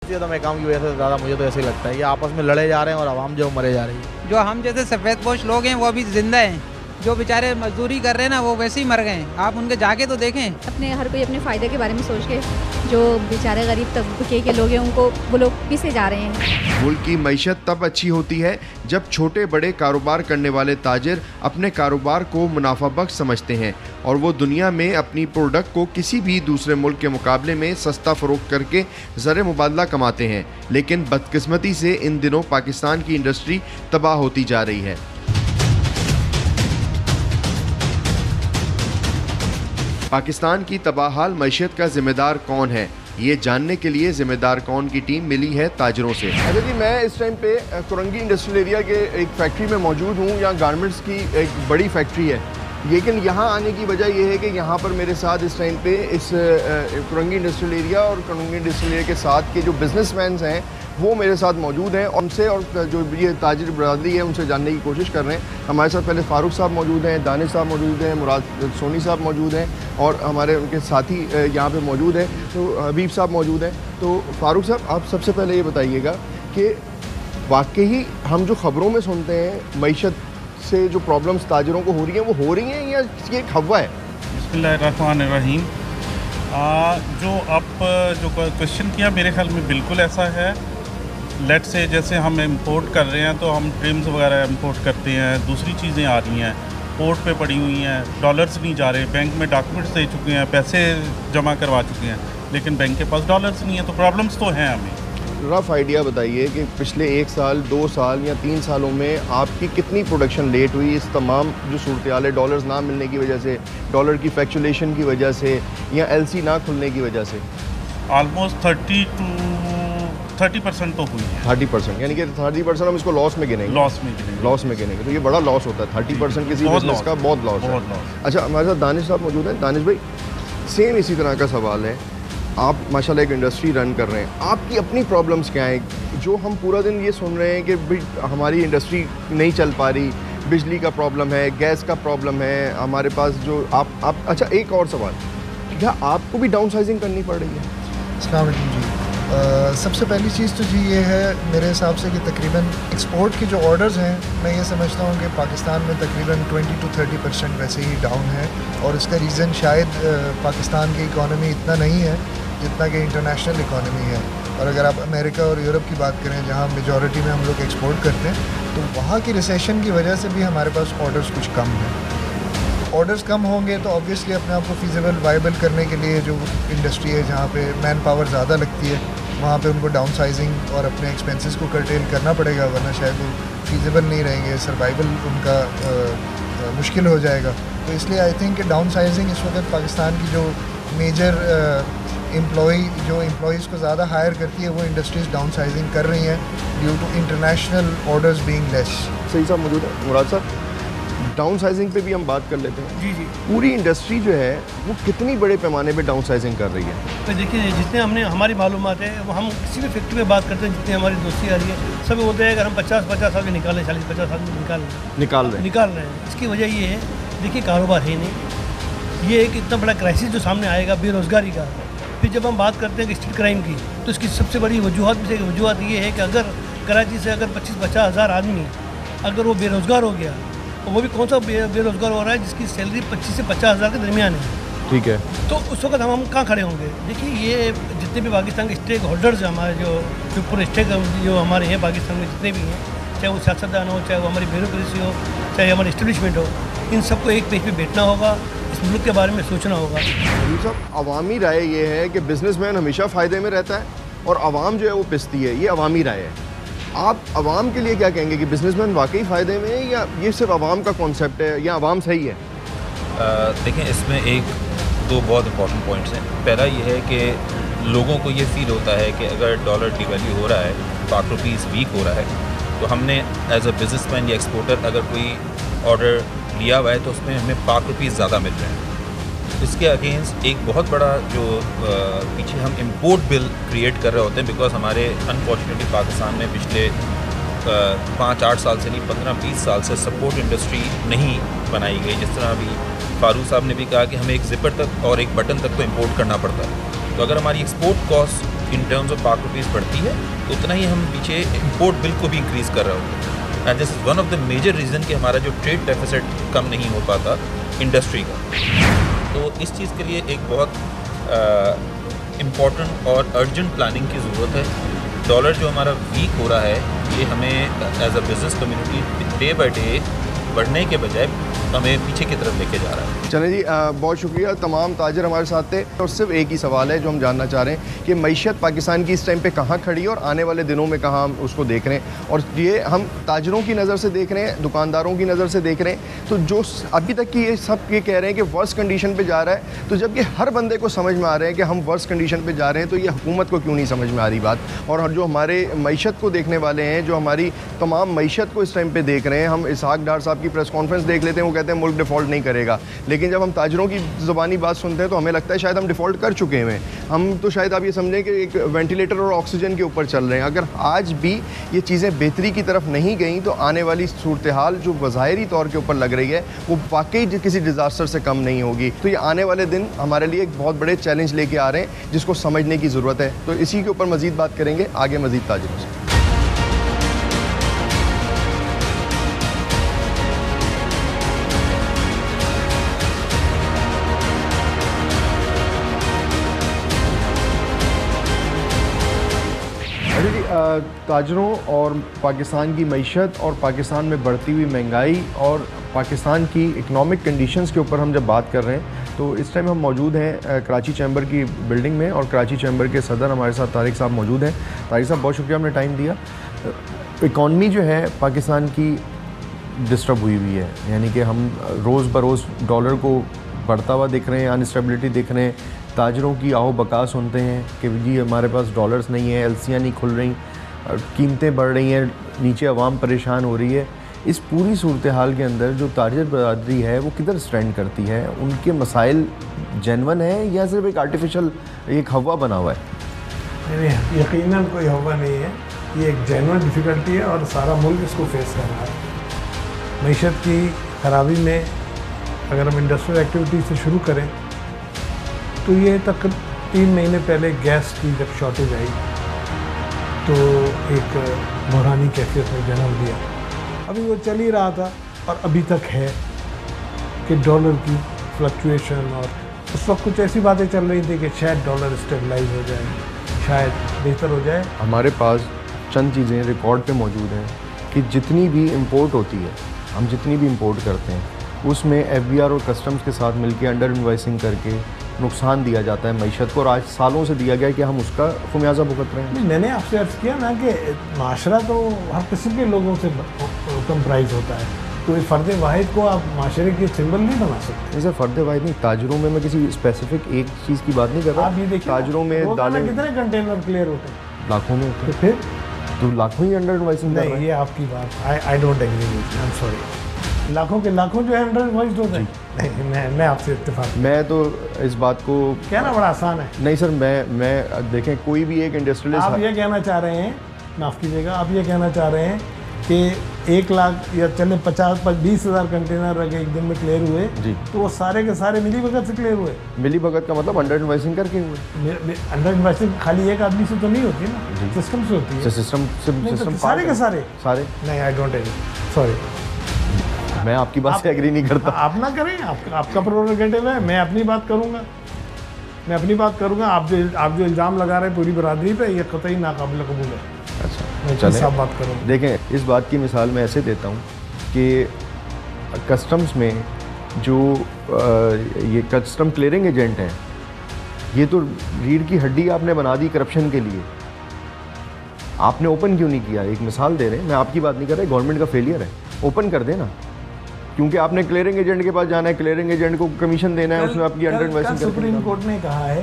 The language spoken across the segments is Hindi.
ज़्यादा महकाम की वजह से ज़्यादा मुझे तो ऐसे ही लगता है ये आपस में लड़े जा रहे हैं और आवाम जो मरे जा रही है। जो हम जैसे सफ़ेदपोश लोग हैं वो अभी जिंदा हैं, जो बेचारे मजदूरी कर रहे हैं ना वो वैसे ही मर गए हैं। आप उनके जाके तो देखें। अपने हर कोई अपने फ़ायदे के बारे में सोच के जो बेचारे गरीब तबके के लोग हैं उनको वो लोग पीछे जा रहे हैं। मुल्क की मईशत तब अच्छी होती है जब छोटे बड़े कारोबार करने वाले ताजिर अपने कारोबार को मुनाफाबख्श समझते हैं और वो दुनिया में अपनी प्रोडक्ट को किसी भी दूसरे मुल्क के मुकाबले में सस्ता फ़रोख्त करके ज़र मुबादला कमाते हैं। लेकिन बदकिस्मती से इन दिनों पाकिस्तान की इंडस्ट्री तबाह होती जा रही है। पाकिस्तान की तबाहाल मईशत का जिम्मेदार कौन है, ये जानने के लिए जिम्मेदार कौन की टीम मिली है ताजरों से। अच्छा जी, मैं इस टाइम पे कुरंगी इंडस्ट्रियल एरिया के एक फैक्ट्री में मौजूद हूँ। यहाँ गारमेंट्स की एक बड़ी फैक्ट्री है, लेकिन यहाँ आने की वजह यह है कि यहाँ पर मेरे साथ इस टाइम पे इस कुरंगी इंडस्ट्रियल एरिया और कुरंगी इंडस्ट्रियल एरिया के साथ के जो बिजनेसमैन हैं वो मेरे साथ मौजूद हैं। उनसे और जो ये ताजिर बरादरी है उनसे जानने की कोशिश कर रहे हैं। हमारे साथ पहले फ़ारूक साहब मौजूद हैं, दानिश साहब मौजूद हैं, मुराद सोनी साहब मौजूद हैं और हमारे उनके साथी यहाँ पे मौजूद हैं, तो हबीब साहब मौजूद हैं। तो फ़ारूक साहब, आप सबसे पहले ये बताइएगा कि वाकई हम जो ख़बरों में सुनते हैं मईशत से जो प्रॉब्लम्स ताजिरों को हो रही हैं वो हो रही हैं या ये एक हवा है? बिस्मिल्लाहिर्रहमानिर्रहीम। जो आप जो क्वेश्चन किया मेरे ख्याल में बिल्कुल ऐसा है। लेट से जैसे हम इंपोर्ट कर रहे हैं तो हम ट्रिम्स वगैरह इंपोर्ट करते हैं, दूसरी चीज़ें आ रही हैं पोर्ट पे पड़ी हुई हैं, डॉलर्स नहीं जा रहे, बैंक में डॉक्यूमेंट्स दे चुके हैं, पैसे जमा करवा चुके हैं, लेकिन बैंक के पास डॉलर्स नहीं है, तो प्रॉब्लम्स तो हैं हमें। रफ़ आइडिया बताइए कि पिछले 1 साल 2 साल या 3 सालों में आपकी कितनी प्रोडक्शन लेट हुई इस तमाम जो सूरत-ए-हाल है, डॉलर्स ना मिलने की वजह से, डॉलर की फ्लक्चुएशन की वजह से या एलसी ना खुलने की वजह से? ऑलमोस्ट 30% तो हुई है। 30%, यानी कि 30% हम इसको लॉस में गिनेंगे। लॉस में गिनेंगे तो ये बड़ा लॉस होता है 30% किसी बिजनेस का, बहुत लॉस है। अच्छा, हमारे साथ दानिश साहब मौजूद हैं। दानिश भाई, सेम इसी तरह का सवाल है। आप माशाल्लाह एक इंडस्ट्री रन कर रहे हैं, आपकी अपनी प्रॉब्लम्स क्या हैं जो हम पूरा दिन ये सुन रहे हैं कि भाई हमारी इंडस्ट्री नहीं चल पा रही, बिजली का प्रॉब्लम है, गैस का प्रॉब्लम है हमारे पास जो आप अच्छा, एक और सवाल, क्या आपको भी डाउन साइजिंग करनी पड़ रही है? अस्सलाम वालेकुम जी। सबसे पहली चीज़ तो जी ये है मेरे हिसाब से कि तकरीबन एक्सपोर्ट के जो ऑर्डर्स हैं, मैं ये समझता हूँ कि पाकिस्तान में तकरीबन 20 to 30% वैसे ही डाउन है और इसका रीज़न शायद पाकिस्तान की इकॉनमी इतना नहीं है जितना कि इंटरनेशनल इकॉनमी है। और अगर आप अमेरिका और यूरोप की बात करें जहाँ मेजॉरिटी में हम लोग एक्सपोर्ट करते हैं, तो वहाँ की रिसेशन की वजह से भी हमारे पास ऑर्डर्स कुछ कम हैं। ऑर्डर्स कम होंगे तो ऑब्वियसली अपने आप को फीजिबल वाइबल करने के लिए जो इंडस्ट्री है जहाँ पे मैन पावर ज़्यादा लगती है, वहाँ पे उनको डाउन साइजिंग और अपने एक्सपेंसेस को कर्टेल करना पड़ेगा, वरना शायद वो फीजिबल नहीं रहेंगे, सर्वाइवल उनका मुश्किल हो जाएगा। तो इसलिए आई थिंक कि डाउन साइजिंग इस वक्त पाकिस्तान की जो मेजर एम्प्लॉइज़ को ज़्यादा हायर करती है वो इंडस्ट्रीज़ डाउन साइजिंग कर रही हैं due to international orders being less. सही साहब मौजूद है। मुराद साहब, डाउन साइजिंग पे भी हम बात कर लेते हैं। जी। पूरी इंडस्ट्री जो है वो कितनी बड़े पैमाने पे डाउन साइजिंग कर रही है? तो देखिए, जितने हमारी मालूमात है वो हम किसी भी फैक्ट्री में बात करते हैं, जितनी हमारी दोस्ती आ रही है, सब बोलते हैं अगर हम 50 साल में निकाल रहे हैं, 40-50 साल में निकाल रहे हैं। इसकी वजह ये है, देखिए कारोबार है नहीं, ये एक इतना बड़ा क्राइसिस जो सामने आएगा बेरोज़गारी का। फिर जब हम बात करते हैं स्ट्रीट क्राइम की, तो इसकी सबसे बड़ी वजूहत में से एक वजूहत ये है कि अगर कराची से अगर 25-50 हज़ार आदमी अगर वो बेरोज़गार हो गया, तो वो भी कौन सा बेरोज़गार हो रहा है जिसकी सैलरी 25 से 50 हज़ार के दरमियान है, ठीक है, तो उस वक्त हम कहाँ खड़े होंगे? देखिए, ये जितने भी पाकिस्तान के स्टेक होल्डर्स हैं, हमारे जो पूरे स्टेक जो हमारे हैं पाकिस्तान में जितने भी हैं, चाहे वो सियासतदान हो, चाहे वो हमारी ब्यूरोक्रेसी हो, चाहे हमारी इस्टेब्लिशमेंट हो, इन सबको एक पेज पे बैठना होगा, इस मुल्क के बारे में सोचना होगा। सब अवामी राय ये है कि बिजनेसमैन हमेशा फ़ायदे में रहता है और आवाम जो है वो पिसती है, ये अवामी राय है। आप आवाम के लिए क्या कहेंगे कि बिजनेसमैन वाकई फ़ायदे में है या ये सिर्फ आवाम का कॉन्सेप्ट है या आवाम सही है? देखें, इसमें दो बहुत इंपॉर्टेंट पॉइंट्स हैं। पहला ये है कि लोगों को ये फील होता है कि अगर डॉलर डिवैल्यू हो रहा है, पाक रुपीज़ वीक हो रहा है, तो हमने एज अ बिजनेसमैन या एक्सपोर्टर अगर कोई ऑर्डर लिया हुआ है तो उसमें हमें पाक रुपीज़ ज़्यादा मिल रहे हैं। इसके अगेंस्ट एक बहुत बड़ा जो पीछे हम इंपोर्ट बिल क्रिएट कर रहे होते हैं, बिकॉज हमारे अनफॉर्चुनेटली पाकिस्तान में पिछले 5-8 साल से नहीं 15-20 साल से सपोर्ट इंडस्ट्री नहीं बनाई गई। जिस तरह अभी फारूक साहब ने भी कहा कि हमें एक जिपर तक और एक बटन तक तो इंपोर्ट करना पड़ता है, तो अगर हमारी export cost in terms of पाक रुपीज़ बढ़ती है उतना ही हम पीछे इम्पोर्ट बिल को भी इंक्रीज़ कर रहे होते हैं। And this is one of the major reason कि हमारा जो ट्रेड डेफिसिट कम नहीं हो पाता इंडस्ट्री का। तो इस चीज़ के लिए एक बहुत इम्पॉर्टेंट और अर्जेंट प्लानिंग की ज़रूरत है। डॉलर जो हमारा वीक हो रहा है ये हमें as a business community day by day बढ़ने के बजाय हमें पीछे की तरफ लेके जा रहा है। चलें जी, बहुत शुक्रिया। तमाम ताजर हमारे साथ थे और सिर्फ एक ही सवाल है जो हम जानना चाह रहे हैं कि मईशत पाकिस्तान की इस टाइम पे कहाँ खड़ी है और आने वाले दिनों में कहाँ हम उसको देख रहे हैं। और ये हम ताजरों की नज़र से देख रहे हैं, दुकानदारों की नज़र से देख रहे हैं। तो जो अभी तक की ये सब ये कह रहे हैं कि वर्स कंडीशन पर जा रहा है, तो जबकि हर बंदे को समझ में आ रहे हैं कि हम वर्स कंडीशन पर जा रहे हैं, तो ये हुकूमत को क्यों नहीं समझ में आ रही बात। और जो हमारे मईशत को देखने वाले हैं, जो हमारी तमाम मईशत को इस टाइम पर देख रहे हैं, हम इसहाक डार साहब की प्रेस कॉन्फ्रेंस देख लेते हैं, वो कहते हैं मुल्क डिफ़ॉल्ट नहीं करेगा। लेकिन जब हम ताजरों की ज़ुबानी बात सुनते हैं तो हमें लगता है शायद हम डिफ़ॉल्ट कर चुके हैं। हम तो शायद आप ये समझें कि एक वेंटिलेटर और ऑक्सीजन के ऊपर चल रहे हैं। अगर आज भी ये चीज़ें बेहतरी की तरफ नहीं गई तो आने वाली सूरत हाल जो ज़ाहिरी तौर के ऊपर लग रही है वो वाकई किसी डिज़ास्टर से कम नहीं होगी। तो ये आने वाले दिन हमारे लिए एक बहुत बड़े चैलेंज लेके आ रहे हैं जिसको समझने की ज़रूरत है। तो इसी के ऊपर मज़ीद बात करेंगे आगे मज़ीद ताजरों से। ताजरों और पाकिस्तान की मईशत और पाकिस्तान में बढ़ती हुई महंगाई और पाकिस्तान की इकनॉमिक कंडीशंस के ऊपर हम जब बात कर रहे हैं तो इस टाइम हम मौजूद हैं कराची चैम्बर की बिल्डिंग में और कराची चैम्बर के सदर हमारे साथ तारिक साहब मौजूद हैं। तारिक साहब, बहुत शुक्रिया आपने टाइम दिया। इकॉनमी जो है पाकिस्तान की डिस्टर्ब हुई है, यानी कि हम रोज़ बरोज़ डॉलर को बढ़ता हुआ देख रहे हैं, अनस्टेबिलिटी देख रहे हैं। ताजरों की आओ बका सुनते हैं कि जी हमारे पास डॉलर्स नहीं है, एलसियाँ नहीं खुल रही, कीमतें बढ़ रही हैं, नीचे आवाम परेशान हो रही है। इस पूरी सूरत हाल के अंदर जो ताजर बरादरी है वो किधर स्टैंड करती है? उनके मसाइल जेन्युइन है या सिर्फ एक आर्टिफिशियल एक हवा बना हुआ है? नहीं, यकीनन कोई हवा नहीं है, ये एक जेन्युइन डिफ़िकल्टी है और सारा मुल्क इसको फेस कर रहा है। मईशत की खराबी में अगर हम इंडस्ट्रियल एक्टिविटी से शुरू करें तो ये तक 3 महीने पहले गैस की जब शॉर्टेज आई तो एक बहरानी कैफियत में जन्म दिया। अभी वो चल ही रहा था और अभी तक है कि डॉलर की फ्लक्चुएशन, और उस वक्त कुछ ऐसी बातें चल रही थी कि शायद डॉलर स्टेबलाइज हो जाए, शायद बेहतर हो जाए। हमारे पास चंद चीज़ें रिकॉर्ड पे मौजूद हैं कि जितनी भी इंपोर्ट होती है, हम जितनी भी इंपोर्ट करते हैं उसमें एफबीआर और कस्टम्स के साथ मिलकर अंडर इन्वाइसिंग करके नुकसान दिया जाता है मईशत को, और आज सालों से दिया गया कि हम उसका खुमियाजा भुगत रहे हैं। मैंने आपसे अर्ज़ किया ना कि माशरा तो हर किस्म के लोगों से कंप्राइज होता है, तो इस फ़र्द वाहिद को आप माशरे के सिंबल नहीं बना सकते। नहीं सर, फ़र्द वाहिद नहीं, ताजरों में मैं किसी स्पेसिफिक एक चीज़ की बात नहीं कर रहा। आप ये देखिए ताजरों में दालें कितने कंटेनर क्लियर होते हैं? लाखों में होते हैं। फिर तो लाखों ही अंडर इन्वाइसिंग कर रहे हैं। ये आपकी बात I don't agree with, I am sorry. लाखों के लाखों जो है अंडर इन्वाइस्ड होते हैं। नहीं, मैं आपसे इत्तेफाक। मैं तो इस बात को कहना बड़ा आसान है। नहीं सर, मैं देखें कोई भी एक इंडस्ट्रियलिस्ट, आप ये कहना चाह रहे हैं, माफ़ कीजिएगा, आप ये कहना चाह रहे हैं कि 1 लाख या चले 50-20 हज़ार कंटेनर अगर एक दिन में क्लियर हुए जी, तो वो सारे के सारे मिली भगत से क्लियर हुए। मिली भगत का मतलब अंडर इन्वाइसिंग करके हुए। अंडर इन्वाइसिंग खाली एक आदमी से तो नहीं होती ना, सिस्टम से होती है। सिस्टम सारे के सारे नहीं, आई डोंट एग्री, सॉरी। मैं आपकी बात से एग्री नहीं करता। आप ना करें, आपका प्रोरोगेटिव है, मैं अपनी बात करूंगा, मैं अपनी बात करूंगा। आप जो इल्ज़ाम लगा रहे हैं पूरी बरादरी पे, ये कतई नाकाबिल कबूल है। अच्छा, मैं चलें बात करूँगा। देखें, इस बात की मिसाल मैं ऐसे देता हूँ कि कस्टम्स में जो ये कस्टम क्लियरिंग एजेंट हैं, ये तो रीढ़ की हड्डी आपने बना दी करप्शन के लिए। आपने ओपन क्यों नहीं किया? एक मिसाल दे रहे हैं, मैं आपकी बात नहीं कर रहा, गवर्नमेंट का फेलियर है, ओपन कर देना। क्योंकि आपने क्लियरिंग एजेंट के पास जाना है, क्लियरिंग एजेंट को कमीशन देना है, उसमें आपकी अंडर इन्वेस्टिंग। सुप्रीम कोर्ट ने कहा है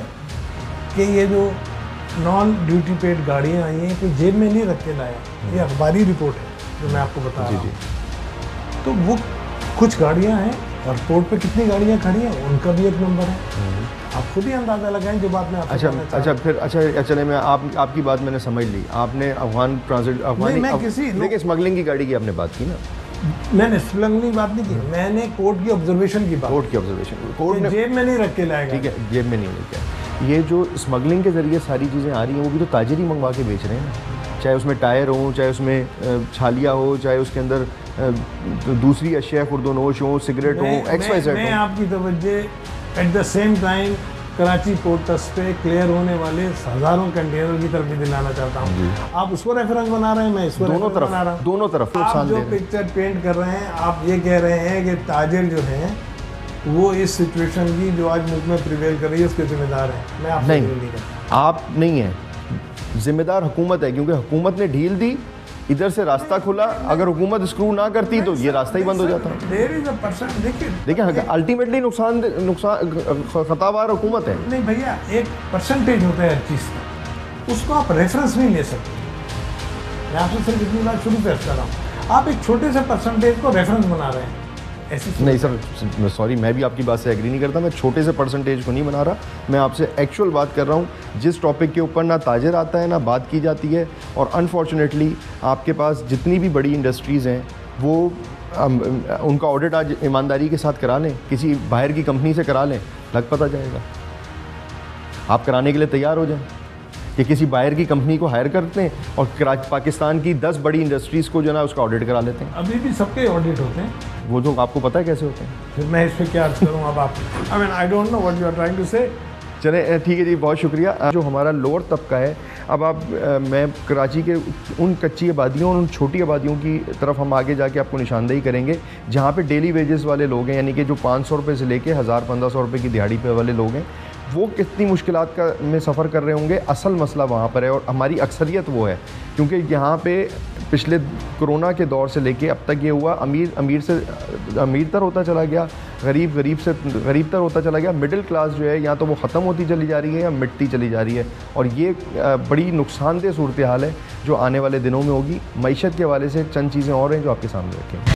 कि ये जो नॉन ड्यूटी पेड गाड़ियाँ आई हैं कोई जेब में नहीं रख के लाया, ये अखबारी रिपोर्ट है जो मैं आपको बता रहा हूँ। तो वो कुछ गाड़ियाँ हैं और रोड पे कितनी गाड़ियाँ खड़ी हैं उनका भी एक नंबर है। आप खुद ही अंदाज़ा लगाएं जो बात मैं आपको चले मैं आपकी बात मैंने समझ ली। आपने अफगान ट्रांजिट देखिए स्मगलिंग की गाड़ी की आपने बात की ना। मैंने स्मगलिंग की बात नहीं की, मैंने कोर्ट की ऑब्जर्वेशन की बात। कोर्ट की ऑब्जर्वेशन, कोर्ट ने जेब में नहीं रख के लाएगा। ठीक है, जेब में नहीं लेके ये जो स्मगलिंग के ज़रिए सारी चीज़ें आ रही हैं वो भी तो ताजिर ही मंगवा के बेच रहे हैं ना, चाहे उसमें टायर हो, चाहे उसमें छालिया हो, चाहे उसके अंदर दूसरी अशिया खुर्दोनोश हो, सिगरेट हो, XYZ हो। मैं आपकी तवज्जो at the same time Karachi port trust पे क्लियर होने वाले हज़ारों कंटेनर की तरफ भी दिलाना चाहता हूँ। आप उसको रेफरेंस बना रहे हैं, मैं इसको दोनों तरफ बना रहा हूँ। दोनों तरफ आप जो पिक्चर पेंट कर रहे हैं, आप ये कह रहे हैं कि ताजिर जो हैं वो इस सिचुएशन की जो आज मुल्क में प्रिवेल कर रही है उसके जिम्मेदार हैं। मैं आपसे नहीं करता। आप नहीं हैं, जिम्मेदार हुकूमत है, क्योंकि हुकूमत ने ढील दी, इधर से रास्ता खुला। अगर हुकूमत स्क्रू ना करती तो ये रास्ता ही बंद हो जाता। देखिए अल्टीमेटली नुकसान खतावार हुकूमत है। नहीं भैया, एक परसेंटेज होता है हर चीज़ का, उसको आप रेफरेंस नहीं ले सकते। मैं आपसे सिर्फ इतनी बात शुरू से कर रहा हूँ, आप एक छोटे से परसेंटेज को रेफरेंस बना रहे हैं। नहीं सर, सॉरी, मैं भी आपकी बात से एग्री नहीं करता। मैं छोटे से परसेंटेज को नहीं बना रहा, मैं आपसे एक्चुअल बात कर रहा हूँ। जिस टॉपिक के ऊपर ना ताजिर आता है ना बात की जाती है, और अनफॉर्चुनेटली आपके पास जितनी भी बड़ी इंडस्ट्रीज़ हैं वो उनका ऑडिट आज ईमानदारी के साथ करा लें, किसी बाहर की कंपनी से करा लें, लग पता जाएगा। आप कराने के लिए तैयार हो जाएं कि किसी बाहर की कंपनी को हायर करते हैं और पाकिस्तान की 10 बड़ी इंडस्ट्रीज़ को जो है ना उसका ऑडिट करा लेते हैं। अभी भी सबके ऑडिट होते हैं, वो जो आपको पता है कैसे होते हैं। फिर मैं इस पर क्या अर्ज करूँ अब आप, I mean I don't know what you are trying to say. चले ठीक है जी, बहुत शुक्रिया। जो हमारा लोअर तबका है, अब आप मैं कराची के उन कच्ची आबादियों और उन छोटी आबादियों की तरफ हम आगे जाके आपको निशानदेही करेंगे जहाँ पे डेली वेजेस वाले लोग हैं, यानी कि जो 500 रुपये से लेके 1000-1500 रुपये की दिहाड़ी पे वाले लोग हैं, वो कितनी मुश्किलात का में सफ़र कर रहे होंगे। असल मसला वहाँ पर है और हमारी अक्सरियत वो है, क्योंकि यहाँ पे पिछले कोरोना के दौर से लेके अब तक ये हुआ, अमीर से अमीरतर होता चला गया, गरीब से गरीबतर होता चला गया। मिडिल क्लास जो है या तो वो ख़त्म होती चली जा रही है या मिटती चली जा रही है, और ये बड़ी नुकसानदेह सूरत हाल है जो आने वाले दिनों में होगी। मईशत के हवाले से चंद चीज़ें और हैं जो आपके सामने रखें।